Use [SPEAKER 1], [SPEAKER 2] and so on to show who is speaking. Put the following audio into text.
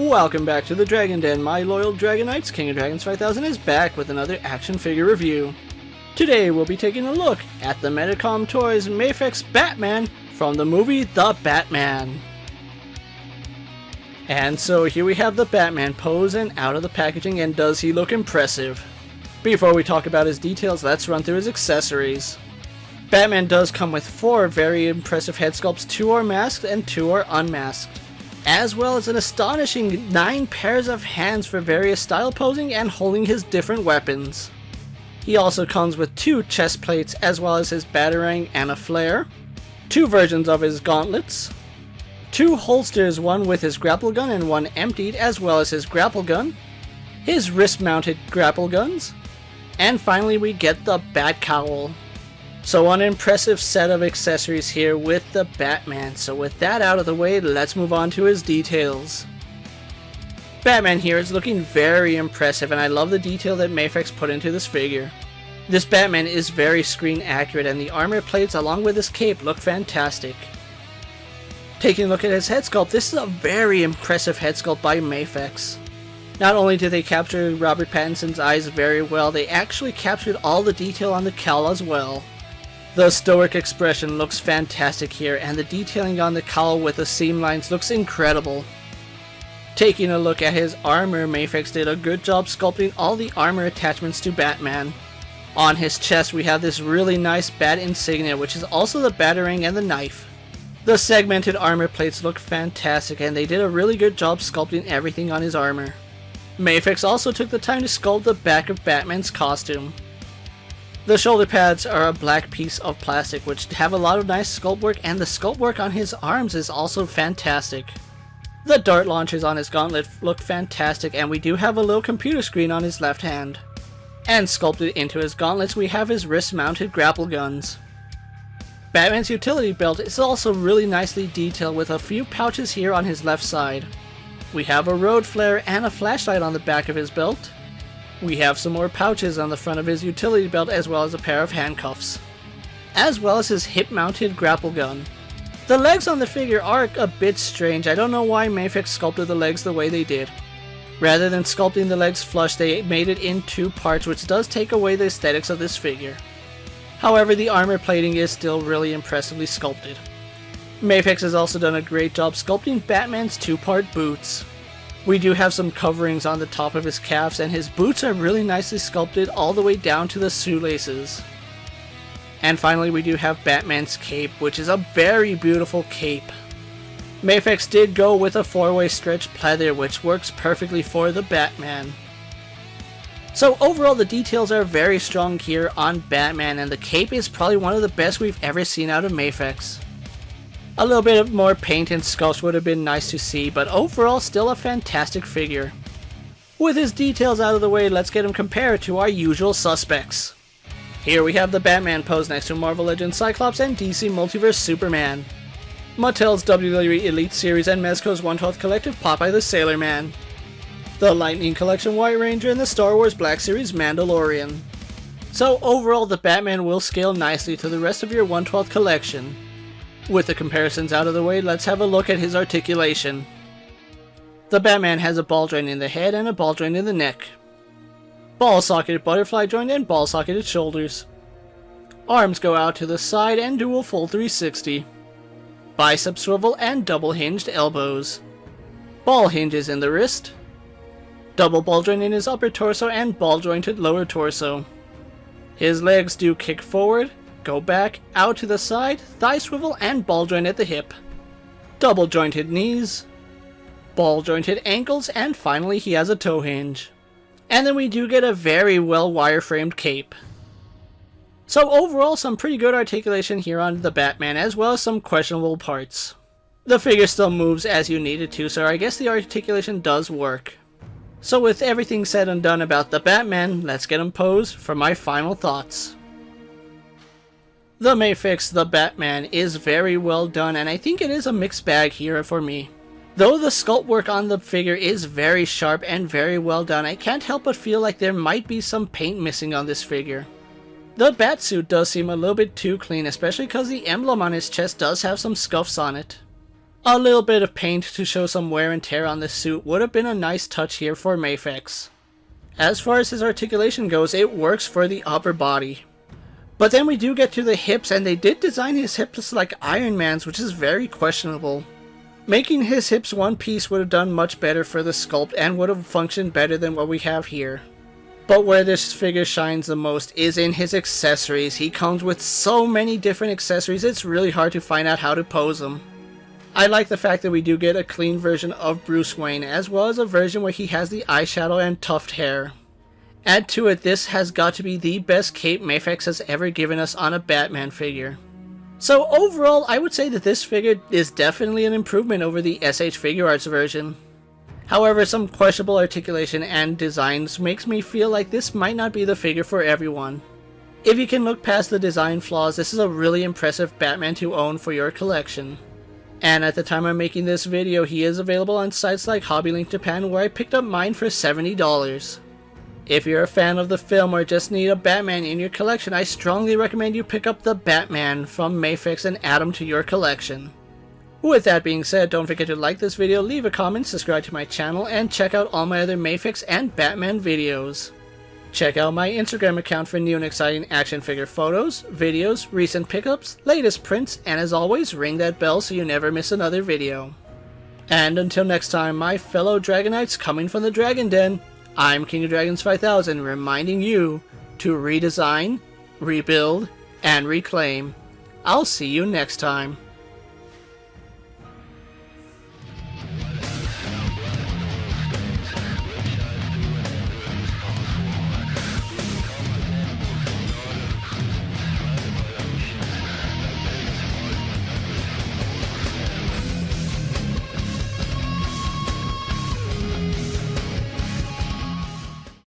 [SPEAKER 1] Welcome back to the Dragon Den. My loyal Dragonites, King of Dragons 5000 is back with another action figure review. Today we'll be taking a look at the Medicom Toys Mafex Batman from the movie The Batman. And so here we have the Batman posing out of the packaging, and does he look impressive? Before we talk about his details, let's run through his accessories. Batman does come with 4 very impressive head sculpts, 2 are masked and 2 are unmasked, as well as an astonishing 9 pairs of hands for various style posing and holding his different weapons. He also comes with 2 chest plates as well as his batarang and a flare, 2 versions of his gauntlets, 2 holsters, one with his grapple gun and one emptied, as well as his grapple gun, his wrist mounted grapple guns, and finally we get the bat cowl. So an impressive set of accessories here with the Batman. So with that out of the way, let's move on to his details. Batman here is looking very impressive, and I love the detail that Mafex put into this figure. This Batman is very screen accurate, and the armor plates along with his cape look fantastic. Taking a look at his head sculpt, this is a very impressive head sculpt by Mafex. Not only did they capture Robert Pattinson's eyes very well, they actually captured all the detail on the cowl as well. The stoic expression looks fantastic here, and the detailing on the cowl with the seam lines looks incredible. Taking a look at his armor, Mafex did a good job sculpting all the armor attachments to Batman. On his chest we have this really nice bat insignia, which is also the batarang and the knife. The segmented armor plates look fantastic, and they did a really good job sculpting everything on his armor. Mafex also took the time to sculpt the back of Batman's costume. The shoulder pads are a black piece of plastic which have a lot of nice sculpt work, and the sculpt work on his arms is also fantastic. The dart launchers on his gauntlet look fantastic, and we do have a little computer screen on his left hand. And sculpted into his gauntlets we have his wrist mounted grapple guns. Batman's utility belt is also really nicely detailed with a few pouches here on his left side. We have a road flare and a flashlight on the back of his belt. We have some more pouches on the front of his utility belt, as well as a pair of handcuffs, as well as his hip-mounted grapple gun. The legs on the figure are a bit strange. I don't know why Mafex sculpted the legs the way they did. Rather than sculpting the legs flush, they made it in 2 parts, which does take away the aesthetics of this figure. However, the armor plating is still really impressively sculpted. Mafex has also done a great job sculpting Batman's 2-part boots. We do have some coverings on the top of his calves, and his boots are really nicely sculpted all the way down to the shoelaces. And finally we do have Batman's cape, which is a very beautiful cape. Mafex did go with a 4-way stretch pleather, which works perfectly for the Batman. So overall the details are very strong here on Batman, and the cape is probably one of the best we've ever seen out of Mafex. A little bit of more paint and sculpts would have been nice to see, but overall still a fantastic figure. With his details out of the way, let's get him compared to our usual suspects. Here we have the Batman pose next to Marvel Legends Cyclops and DC Multiverse Superman, Mattel's WWE Elite Series and Mezco's 1/12 Collective Popeye the Sailor Man, the Lightning Collection White Ranger, and the Star Wars Black Series Mandalorian. So overall the Batman will scale nicely to the rest of your 1/12 collection. With the comparisons out of the way, let's have a look at his articulation. The Batman has a ball joint in the head and a ball joint in the neck, ball-socketed butterfly joint and ball-socketed shoulders. Arms go out to the side and do a full 360. Bicep swivel and double hinged elbows. Ball hinges in the wrist. Double ball joint in his upper torso and ball jointed lower torso. His legs do kick forward, go back, out to the side, thigh swivel, and ball joint at the hip. Double jointed knees, ball jointed ankles, and finally he has a toe hinge. And then we do get a very well wireframed cape. So overall some pretty good articulation here on the Batman, as well as some questionable parts. The figure still moves as you need it to, so I guess the articulation does work. So with everything said and done about the Batman, let's get him posed for my final thoughts. The Mafex The Batman is very well done, and I think it is a mixed bag here for me. Though the sculpt work on the figure is very sharp and very well done, I can't help but feel like there might be some paint missing on this figure. The Batsuit does seem a little bit too clean, especially because the emblem on his chest does have some scuffs on it. A little bit of paint to show some wear and tear on this suit would have been a nice touch here for Mafex. As far as his articulation goes, it works for the upper body. But then we do get to the hips, and they did design his hips like Iron Man's, which is very questionable. Making his hips one piece would have done much better for the sculpt and would have functioned better than what we have here. But where this figure shines the most is in his accessories. He comes with so many different accessories, it's really hard to find out how to pose them. I like the fact that we do get a clean version of Bruce Wayne, as well as a version where he has the eyeshadow and tuft hair. Add to it, this has got to be the best cape Mafex has ever given us on a Batman figure. So overall, I would say that this figure is definitely an improvement over the SH Figure Arts version. However, some questionable articulation and designs makes me feel like this might not be the figure for everyone. If you can look past the design flaws, this is a really impressive Batman to own for your collection. And at the time I'm making this video, he is available on sites like HobbyLink Japan, where I picked up mine for $70. If you're a fan of the film or just need a Batman in your collection, I strongly recommend you pick up the Batman from Mafex and add him to your collection. With that being said, don't forget to like this video, leave a comment, subscribe to my channel, and check out all my other Mafex and Batman videos. Check out my Instagram account for new and exciting action figure photos, videos, recent pickups, latest prints, and as always, ring that bell so you never miss another video. And until next time, my fellow Dragonites coming from the Dragon Den, I'm KingofDragons 5000, reminding you to redesign, rebuild, and reclaim. I'll see you next time.